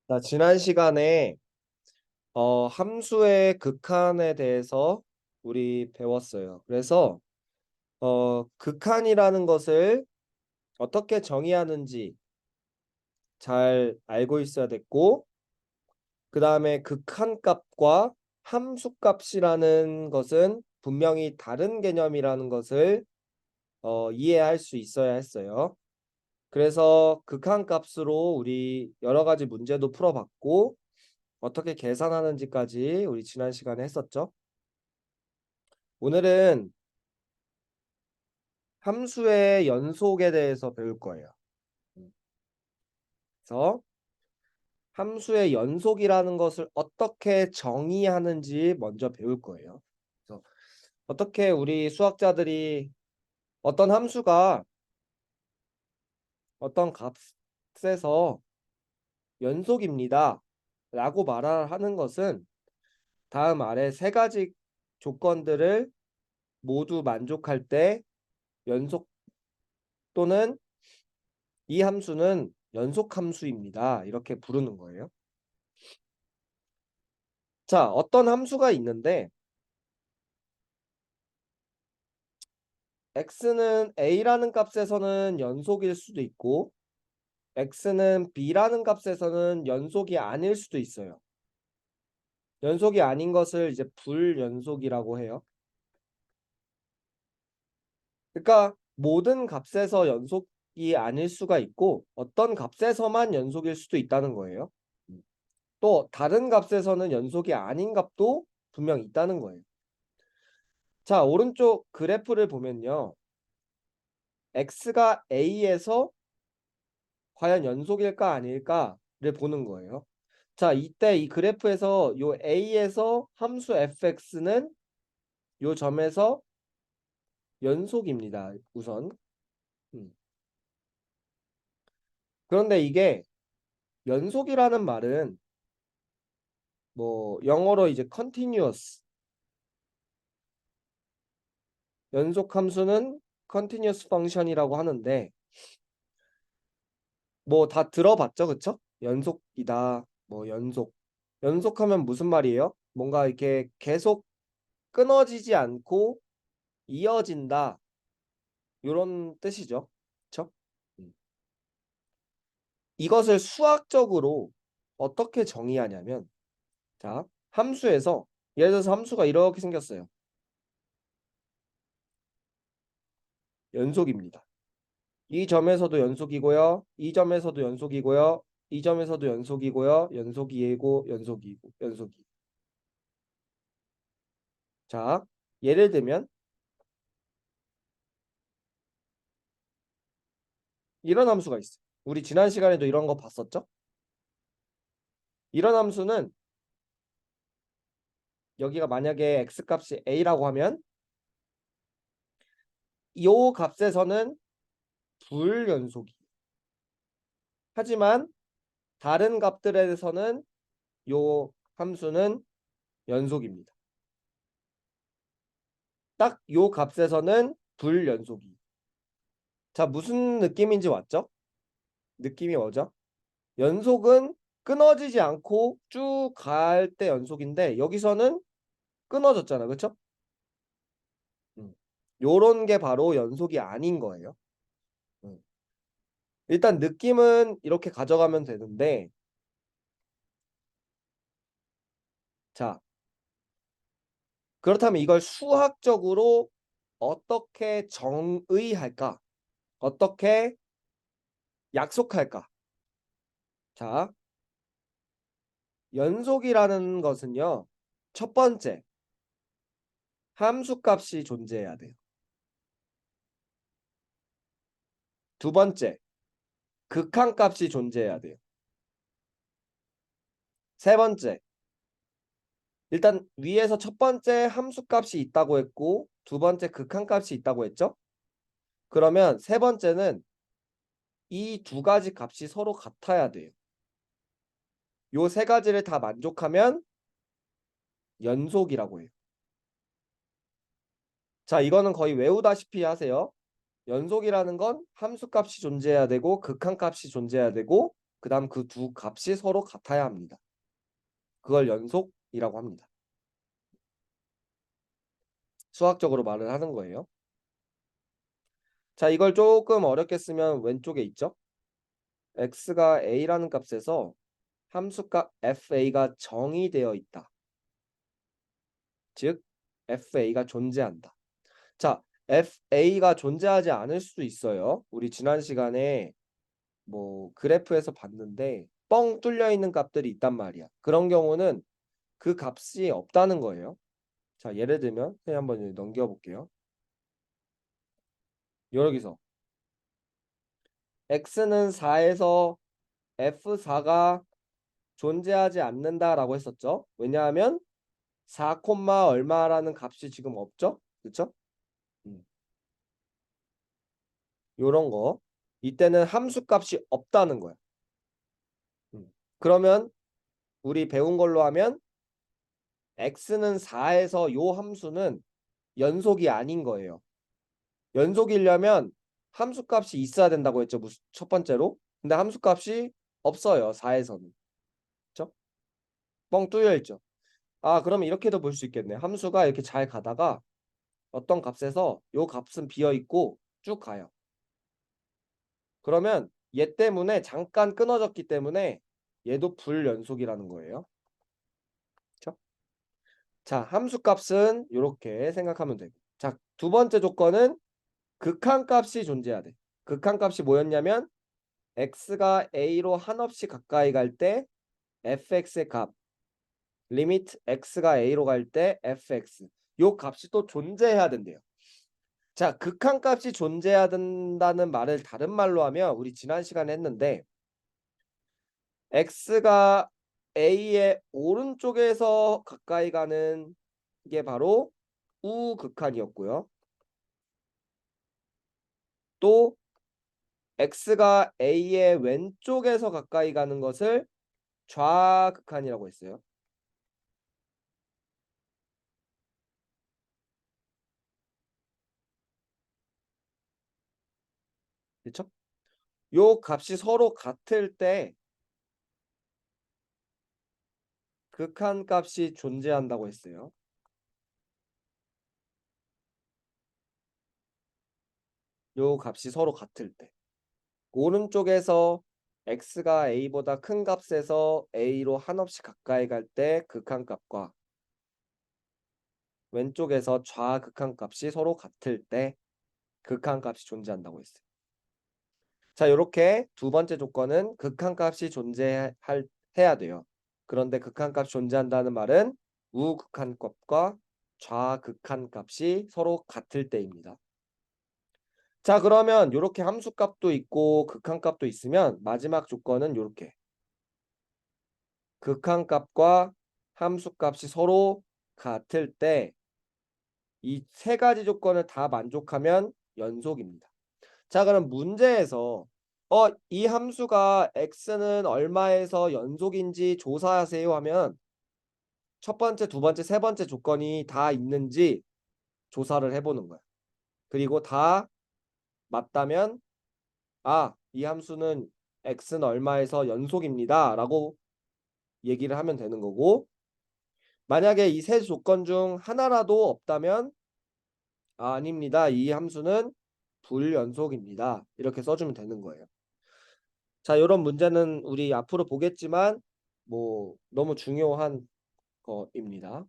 자, 지난 시간에 함수의 극한에 대해서 우리 배웠어요. 그래서 극한이라는 것을 어떻게 정의하는지 잘 알고 있어야 됐고, 그 다음에 극한값과 함수값이라는 것은 분명히 다른 개념이라는 것을 이해할 수 있어야 했어요. 그래서 극한값으로 우리 여러 가지 문제도 풀어봤고, 어떻게 계산하는지까지 우리 지난 시간에 했었죠. 오늘은 함수의 연속에 대해서 배울 거예요. 그래서 함수의 연속이라는 것을 어떻게 정의하는지 먼저 배울 거예요. 그래서 어떻게 우리 수학자들이 어떤 함수가 어떤 값에서 연속입니다 라고 말하는 것은 다음 아래 세 가지 조건들을 모두 만족할 때 연속 또는 이 함수는 연속 함수입니다. 이렇게 부르는 거예요. 자, 어떤 함수가 있는데 x는 a라는 값에서는 연속일 수도 있고 x는 b라는 값에서는 연속이 아닐 수도 있어요. 연속이 아닌 것을 이제 불연속이라고 해요. 그러니까 모든 값에서 연속이 아닐 수가 있고 어떤 값에서만 연속일 수도 있다는 거예요. 또 다른 값에서는 연속이 아닌 값도 분명 있다는 거예요. 자, 오른쪽 그래프를 보면요. x가 a에서 과연 연속일까 아닐까를 보는 거예요. 자, 이때 이 그래프에서 요 a에서 함수 fx는 요 점에서 연속입니다. 우선. 음. 그런데 이게 연속이라는 말은 뭐 영어로 이제 continuous, 연속 함수는 continuous function이라고 하는데 뭐 다 들어봤죠, 그쵸? 연속이다, 뭐 연속. 연속하면 무슨 말이에요? 뭔가 이렇게 계속 끊어지지 않고 이어진다. 이런 뜻이죠. 그쵸? 음. 이것을 수학적으로 어떻게 정의하냐면, 자, 함수에서 예를 들어서 함수가 이렇게 생겼어요. 연속입니다. 이 점에서도 연속이고요. 이 점에서도 연속이고요. 이 점에서도 연속이고요. 연속이고 연속이고 연속이. 자, 예를 들면 이런 함수가 있어요. 우리 지난 시간에도 이런 거 봤었죠? 이런 함수는 여기가 만약에 x값이 a라고 하면 이 값에서는 불연속이. 하지만 다른 값들에서는 요 함수는 연속입니다. 딱 요 값에서는 불연속이. 자, 무슨 느낌인지 왔죠? 느낌이 뭐죠? 연속은 끊어지지 않고 쭉 갈 때 연속인데 여기서는 끊어졌잖아. 그쵸? 요런 게 바로 연속이 아닌 거예요. 음. 일단 느낌은 이렇게 가져가면 되는데 자, 그렇다면 이걸 수학적으로 어떻게 정의할까? 어떻게 약속할까? 자, 연속이라는 것은요. 첫 번째, 함수값이 존재해야 돼요. 두 번째, 극한값이 존재해야 돼요. 세 번째, 일단 위에서 첫 번째 함수값이 있다고 했고 두 번째 극한값이 있다고 했죠? 그러면 세 번째는 이 두 가지 값이 서로 같아야 돼요. 요 세 가지를 다 만족하면 연속이라고 해요. 자, 이거는 거의 외우다시피 하세요. 연속이라는 건 함수값이 존재해야 되고 극한값이 존재해야 되고 그 다음 그 두 값이 서로 같아야 합니다. 그걸 연속이라고 합니다. 수학적으로 말을 하는 거예요. 자, 이걸 조금 어렵게 쓰면 왼쪽에 있죠? x가 a라는 값에서 함수값 fa가 정의되어 있다. 즉 fa가 존재한다. 자, fa가 존재하지 않을 수도 있어요. 우리 지난 시간에 뭐 그래프에서 봤는데 뻥 뚫려 있는 값들이 있단 말이야. 그런 경우는 그 값이 없다는 거예요. 자, 예를 들면 그냥 한번 넘겨 볼게요. 여기서 x는 4에서 f4가 존재하지 않는다라고 했었죠. 왜냐하면 4, 얼마라는 값이 지금 없죠? 그렇죠? 요런 거. 이때는 함수 값이 없다는 거야. 그러면 우리 배운 걸로 하면 x는 4에서 요 함수는 연속이 아닌 거예요. 연속이려면 함수 값이 있어야 된다고 했죠. 첫 번째로. 근데 함수 값이 없어요. 4에서는. 그렇죠? 뻥 뚫려 있죠. 아, 그러면 이렇게도 볼 수 있겠네. 함수가 이렇게 잘 가다가 어떤 값에서 요 값은 비어 있고 쭉 가요. 그러면 얘 때문에 잠깐 끊어졌기 때문에 얘도 불연속이라는 거예요. 그렇죠? 자, 함수값은 이렇게 생각하면 되고. 자, 두 번째 조건은 극한값이 존재해야 돼. 극한값이 뭐였냐면 x가 a로 한없이 가까이 갈 때 fx의 값, 리미트 x가 a로 갈 때 fx. 요 값이 또 존재해야 된대요. 자, 극한값이 존재해야 된다는 말을 다른 말로 하면 우리 지난 시간에 했는데 x가 a의 오른쪽에서 가까이 가는 게 바로 우극한이었고요. 또 x가 a의 왼쪽에서 가까이 가는 것을 좌극한이라고 했어요. 그렇죠? 요 값이 서로 같을 때 극한값이 존재한다고 했어요. 요 값이 서로 같을 때. 오른쪽에서 x가 a보다 큰 값에서 a로 한없이 가까이 갈 때 극한값과 왼쪽에서 좌극한값이 서로 같을 때 극한값이 존재한다고 했어요. 자, 요렇게 두 번째 조건은 극한값이 해야 돼요. 그런데 극한값이 존재한다는 말은 우극한값과 좌극한값이 서로 같을 때입니다. 자, 그러면 요렇게 함수값도 있고 극한값도 있으면 마지막 조건은 요렇게 극한값과 함수값이 서로 같을 때 이 세 가지 조건을 다 만족하면 연속입니다. 자, 그럼 문제에서 이 함수가 x는 얼마에서 연속인지 조사하세요 하면 첫 번째, 두 번째, 세 번째 조건이 다 있는지 조사를 해보는 거야. 그리고 다 맞다면 이 함수는 x는 얼마에서 연속입니다 라고 얘기를 하면 되는 거고, 만약에 이 세 조건 중 하나라도 없다면 아닙니다. 이 함수는 불연속입니다. 이렇게 써주면 되는 거예요. 자, 이런 문제는 우리 앞으로 보겠지만 뭐 너무 중요한 거입니다.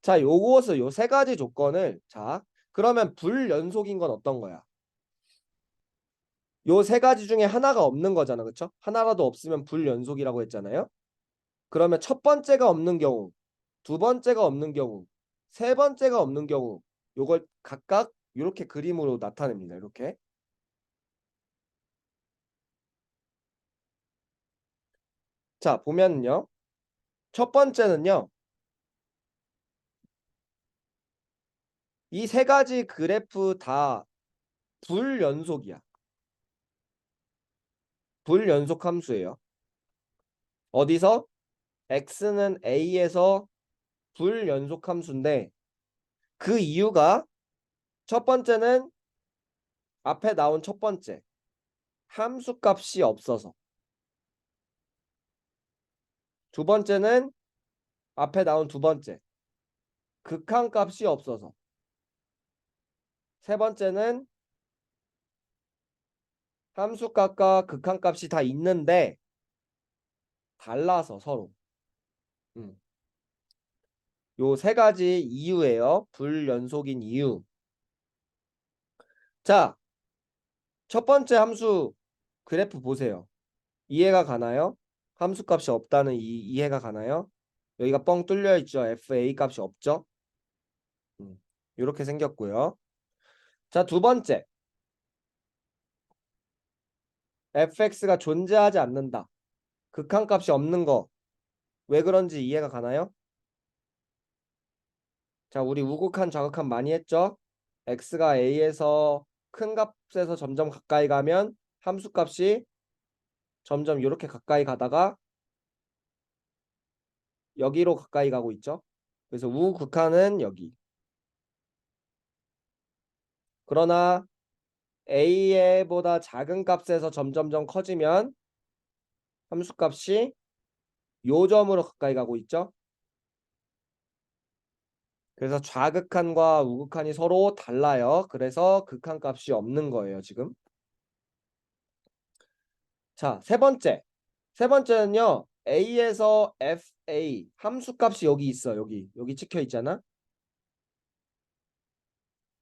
자, 요것을 요 세 가지 조건을 그러면 불연속인 건 어떤 거야? 요 세 가지 중에 하나가 없는 거잖아. 그쵸? 하나라도 없으면 불연속이라고 했잖아요. 그러면 첫 번째가 없는 경우, 두 번째가 없는 경우, 세 번째가 없는 경우 요걸 각각 이렇게 그림으로 나타냅니다. 이렇게. 자, 보면요. 첫 번째는요. 이 세 가지 그래프 다 불연속이야. 불연속 함수예요. 어디서? x는 a에서 불연속 함수인데 그 이유가 첫 번째는 앞에 나온 첫 번째 함수 값이 없어서, 두 번째는 앞에 나온 두 번째. 극한값이 없어서. 세 번째는 함수값과 극한값이 다 있는데 달라서 서로. 요 세 가지 이유예요. 불연속인 이유. 자, 첫 번째 함수 그래프 보세요. 이해가 가나요? 함수값이 없다는 이해가 가나요? 여기가 뻥 뚫려 있죠. FA 값이 없죠. 이렇게 생겼고요. 자, 두 번째. fx가 존재하지 않는다. 극한값이 없는 거. 왜 그런지 이해가 가나요? 자, 우리 우극한 좌극한 많이 했죠? x가 a에서 큰 값에서 점점 가까이 가면 함수값이 점점 이렇게 가까이 가다가 여기로 가까이 가고 있죠? 그래서 우극한은 여기. 그러나 a보다 작은 값에서 점점점 커지면 함수값이 요 점으로 가까이 가고 있죠? 그래서 좌극한과 우극한이 서로 달라요. 그래서 극한값이 없는 거예요, 지금. 자, 세 번째. 세 번째는요. a에서 fa 함수값이 여기 있어. 여기 찍혀 있잖아.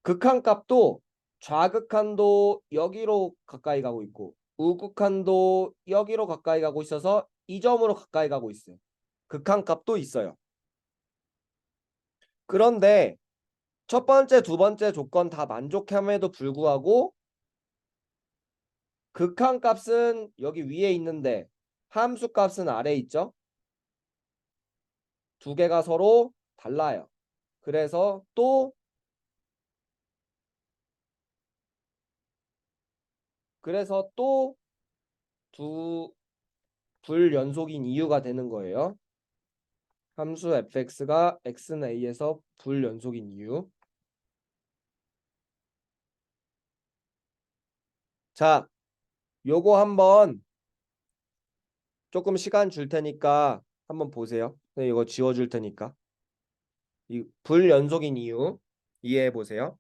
극한값도 좌극한도 여기로 가까이 가고 있고 우극한도 여기로 가까이 가고 있어서 이 점으로 가까이 가고 있어요. 극한값도 있어요. 그런데 첫 번째, 두 번째 조건 다 만족함에도 불구하고 극한값은 여기 위에 있는데 함수값은 아래에 있죠. 두 개가 서로 달라요. 그래서 또 두 불연속인 이유가 되는 거예요. 함수 fx가 x는 a에서 불연속인 이유. 자, 요거 한번 조금 시간 줄 테니까 한번 보세요. 네, 이거 지워 줄 테니까. 이 불연속인 이유 이해해 보세요.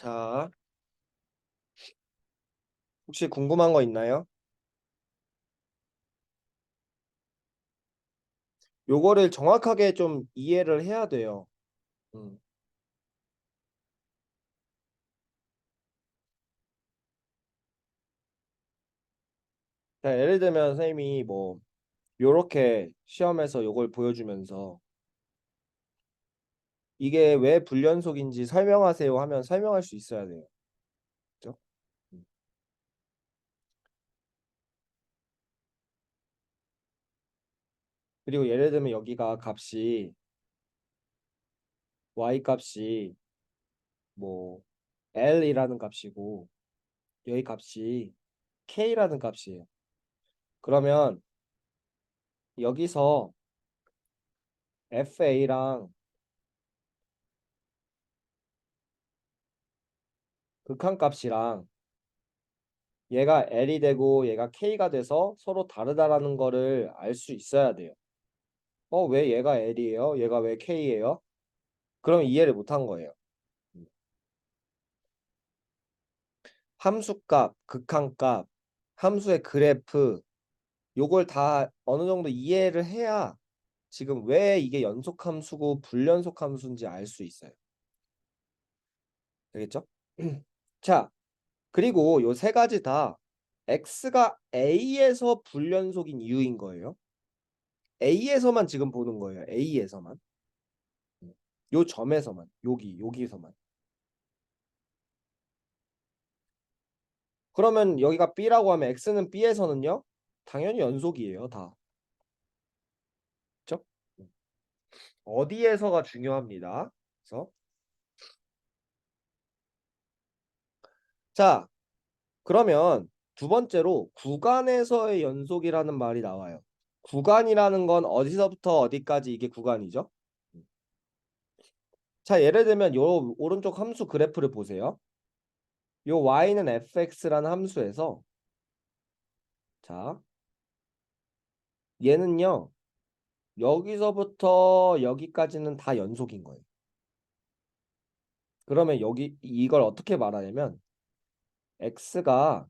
자, 혹시 궁금한 거 있나요? 요거를 정확하게 좀 이해를 해야 돼요. 음. 자, 예를 들면 선생님이 뭐 요렇게 시험에서 요걸 보여주면서 이게 왜 불연속인지 설명하세요 하면 설명할 수 있어야 돼요. 그죠? 음. 그리고 예를 들면 여기가 값이 y 값이 뭐 L이라는 값이고 여기 값이 K라는 값이에요. 그러면 여기서 FA랑 극한값이랑 얘가 L이 되고 얘가 K가 돼서 서로 다르다라는 거를 알 수 있어야 돼요. 왜 얘가 L이에요? 얘가 왜 K예요? 그럼 이해를 못한 거예요. 함수값, 극한값, 함수의 그래프 요걸 다 어느 정도 이해를 해야 지금 왜 이게 연속함수고 불연속함수인지 알 수 있어요. 되겠죠? 자, 그리고 요 세 가지 다 x가 a에서 불연속인 이유인 거예요. a에서만 지금 보는 거예요. a에서만. 요 점에서만. 여기서만. 그러면 여기가 b라고 하면 x는 b에서는요? 당연히 연속이에요, 다. 그렇죠? 어디에서가 중요합니다. 그래서 자, 그러면 두 번째로 구간에서의 연속이라는 말이 나와요. 구간이라는 건 어디서부터 어디까지 이게 구간이죠? 자, 예를 들면 요 오른쪽 함수 그래프를 보세요. 요 y는 fx라는 함수에서 자, 얘는요. 여기서부터 여기까지는 다 연속인 거예요. 그러면 여기 이걸 어떻게 말하냐면 x가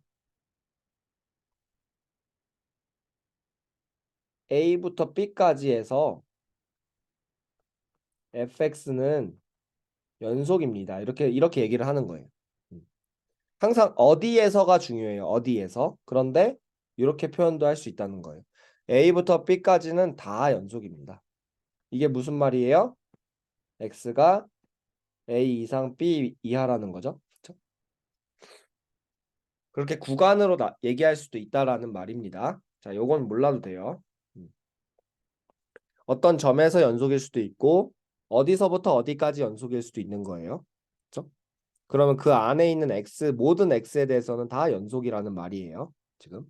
a부터 b까지 해서 fx는 연속입니다. 이렇게 얘기를 하는 거예요. 음. 항상 어디에서가 중요해요. 어디에서. 그런데 이렇게 표현도 할 수 있다는 거예요. A부터 B까지는 다 연속입니다. 이게 무슨 말이에요? X가 A 이상 B 이하라는 거죠. 그쵸? 그렇게 구간으로 얘기할 수도 있다라는 말입니다. 자, 요건 몰라도 돼요. 음. 어떤 점에서 연속일 수도 있고 어디서부터 어디까지 연속일 수도 있는 거예요. 그렇죠? 그러면 그 안에 있는 X 모든 X에 대해서는 다 연속이라는 말이에요. 지금.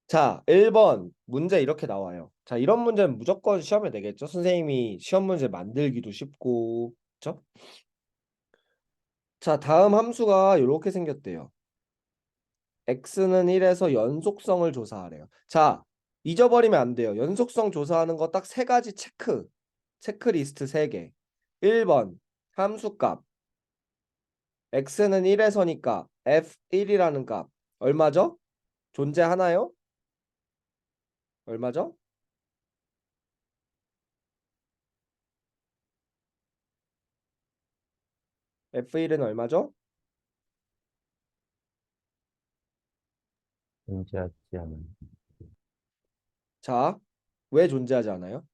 자, 1번 문제 이렇게 나와요. 자, 이런 문제는 무조건 시험에 내겠죠. 선생님이 시험 문제 만들기도 쉽고, 그렇죠? 자, 다음 함수가 이렇게 생겼대요. x는 1에서 연속성을 조사하래요. 자, 잊어버리면 안 돼요. 연속성 조사하는 거 딱 세 가지 체크리스트 3개. 1번 함수값. x는 1에서니까 f1이라는 값 얼마죠? 존재하나요? 얼마죠? f1은 얼마죠? 존재하지 않은 자, 왜 존재하지 않아요?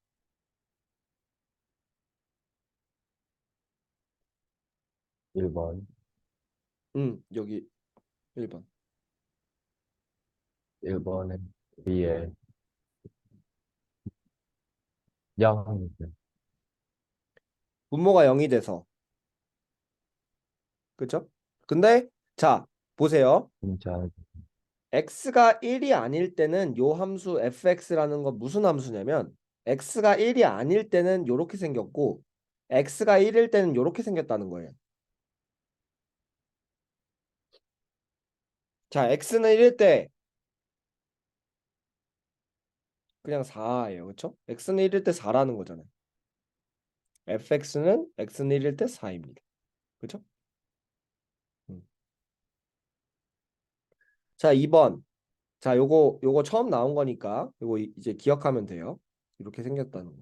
1번, 여기 1번. 1번은 위에 0이죠. 분모가 0이 돼서. 그죠? 근데 자, 보세요. 존재하지 x가 1이 아닐 때는 요 함수 fx라는 건 무슨 함수냐면 x가 1이 아닐 때는 요렇게 생겼고 x가 1일 때는 요렇게 생겼다는 거예요. 자, x는 1일 때 그냥 4예요. 그렇죠? x는 1일 때 4라는 거잖아요. fx는 x는 1일 때 4입니다. 그죠? 음. 자, 2번. 자, 요거 처음 나온 거니까 요거 이제 기억하면 돼요. 이렇게 생겼다는 거.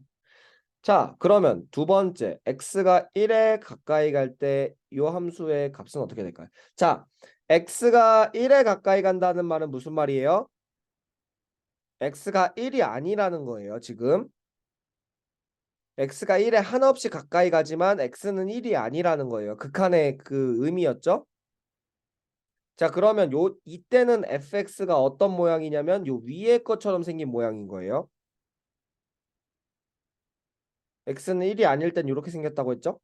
자, 그러면 두 번째 x가 1에 가까이 갈 때 요 함수의 값은 어떻게 될까요? 자, x가 1에 가까이 간다는 말은 무슨 말이에요? x가 1이 아니라는 거예요, 지금. x가 1에 한없이 가까이 가지만 x는 1이 아니라는 거예요. 극한의 그 의미였죠? 자, 그러면 이때는 fx가 어떤 모양이냐면 요 위에 것처럼 생긴 모양인 거예요. x는 1이 아닐 땐 이렇게 생겼다고 했죠?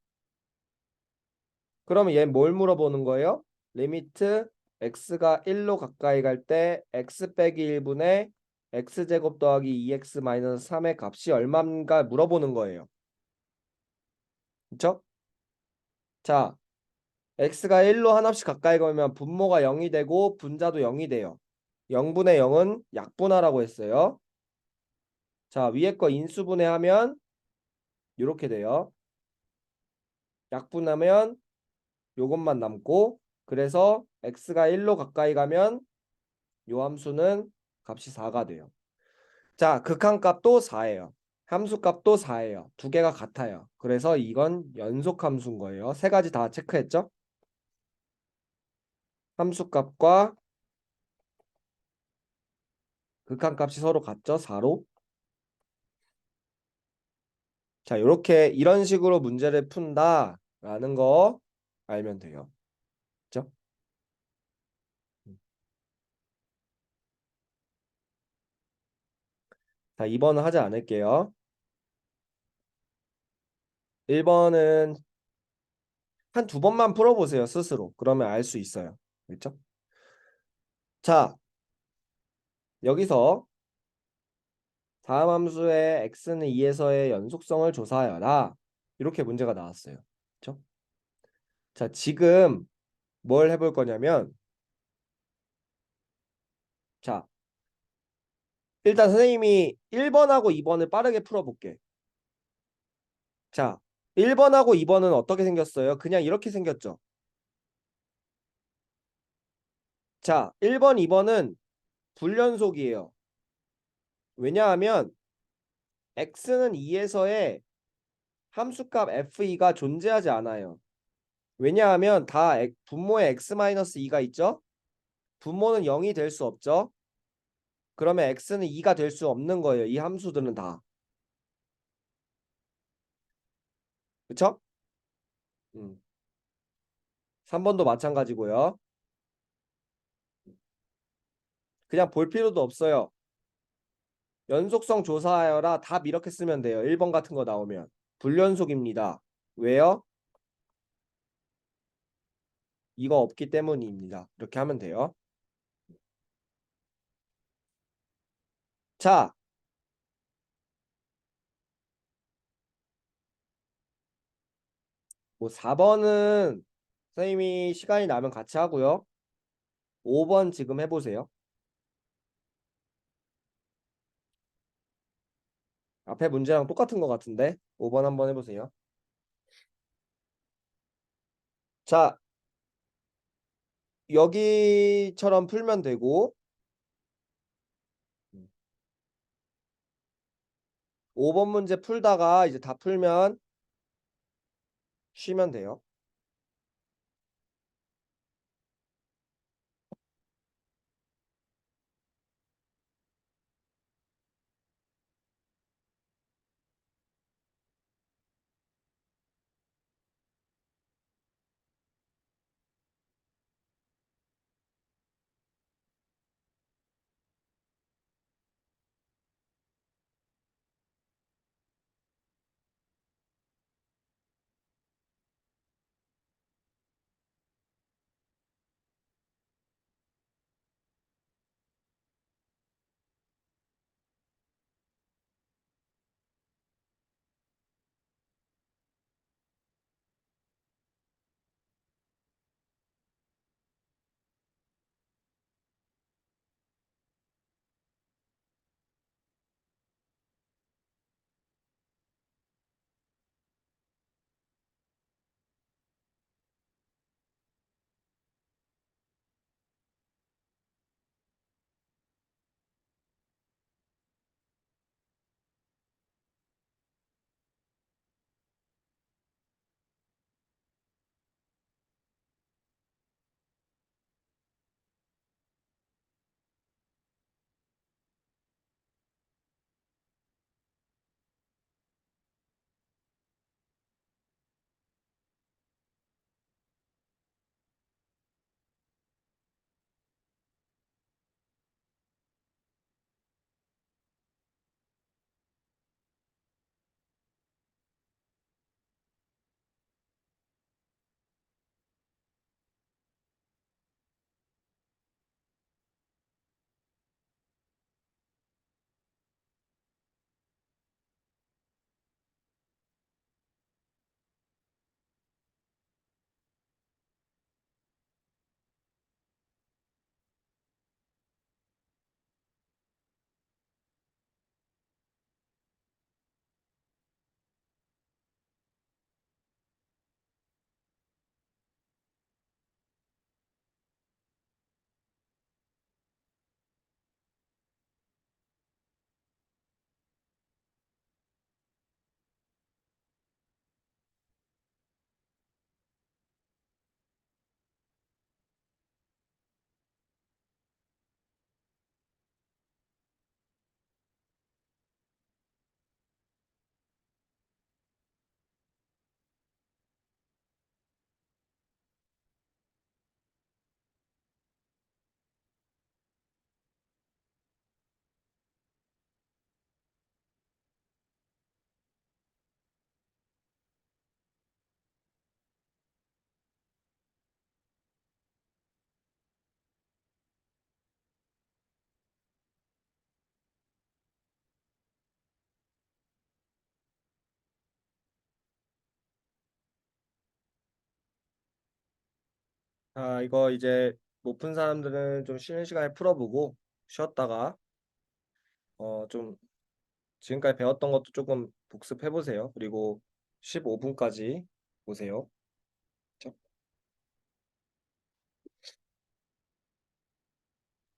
그러면 얘 뭘 물어보는 거예요? 리미트 x가 1로 가까이 갈 때 x 빼기 1분의 x제곱 더하기 2x 마이너스 3의 값이 얼마인가 물어보는 거예요. 그쵸? 자, x가 1로 한없이 가까이 가면 분모가 0이 되고 분자도 0이 돼요. 0분의 0은 약분하라고 했어요. 자, 위에 거 인수분해하면 이렇게 돼요. 약분하면 요것만 남고 그래서 x가 1로 가까이 가면 요 함수는 값이 4가 돼요. 자, 극한값도 4예요. 함수값도 4예요. 두 개가 같아요. 그래서 이건 연속함수인 거예요. 세 가지 다 체크했죠? 함수값과 극한값이 서로 같죠? 4로. 자, 이렇게 이런 식으로 문제를 푼다라는 거 알면 돼요. 그죠? 자, 2번은 하지 않을게요. 1번은 한 두 번만 풀어보세요, 스스로. 그러면 알 수 있어요. 그렇죠? 자, 여기서 다음 함수의 x는 2에서의 연속성을 조사하여라. 이렇게 문제가 나왔어요. 그렇죠? 자, 지금 뭘 해볼 거냐면 자, 일단 선생님이 1번하고 2번을 빠르게 풀어볼게. 자, 1번하고 2번은 어떻게 생겼어요? 그냥 이렇게 생겼죠. 자, 1번, 2번은 불연속이에요. 왜냐하면 x는 2에서의 함수값 f2가 존재하지 않아요. 왜냐하면 다 분모에 x-2가 있죠? 분모는 0이 될 수 없죠? 그러면 x는 2가 될 수 없는 거예요. 이 함수들은 다. 그쵸? 음. 3번도 마찬가지고요. 그냥 볼 필요도 없어요. 연속성 조사하여라 답 이렇게 쓰면 돼요. 1번 같은 거 나오면. 불연속입니다. 왜요? 이거 없기 때문입니다. 이렇게 하면 돼요. 자, 뭐 4번은 선생님이 시간이 나면 같이 하고요. 5번 지금 해보세요. 앞에 문제랑 똑같은 것 같은데 5번 한번 해보세요. 자, 여기처럼 풀면 되고 5번 문제 풀다가 이제 다 풀면 쉬면 돼요. 아, 이거 이제 못 푼 사람들은 좀 쉬는 시간에 풀어보고 쉬었다가 좀 지금까지 배웠던 것도 조금 복습해 보세요. 그리고 15분까지 보세요.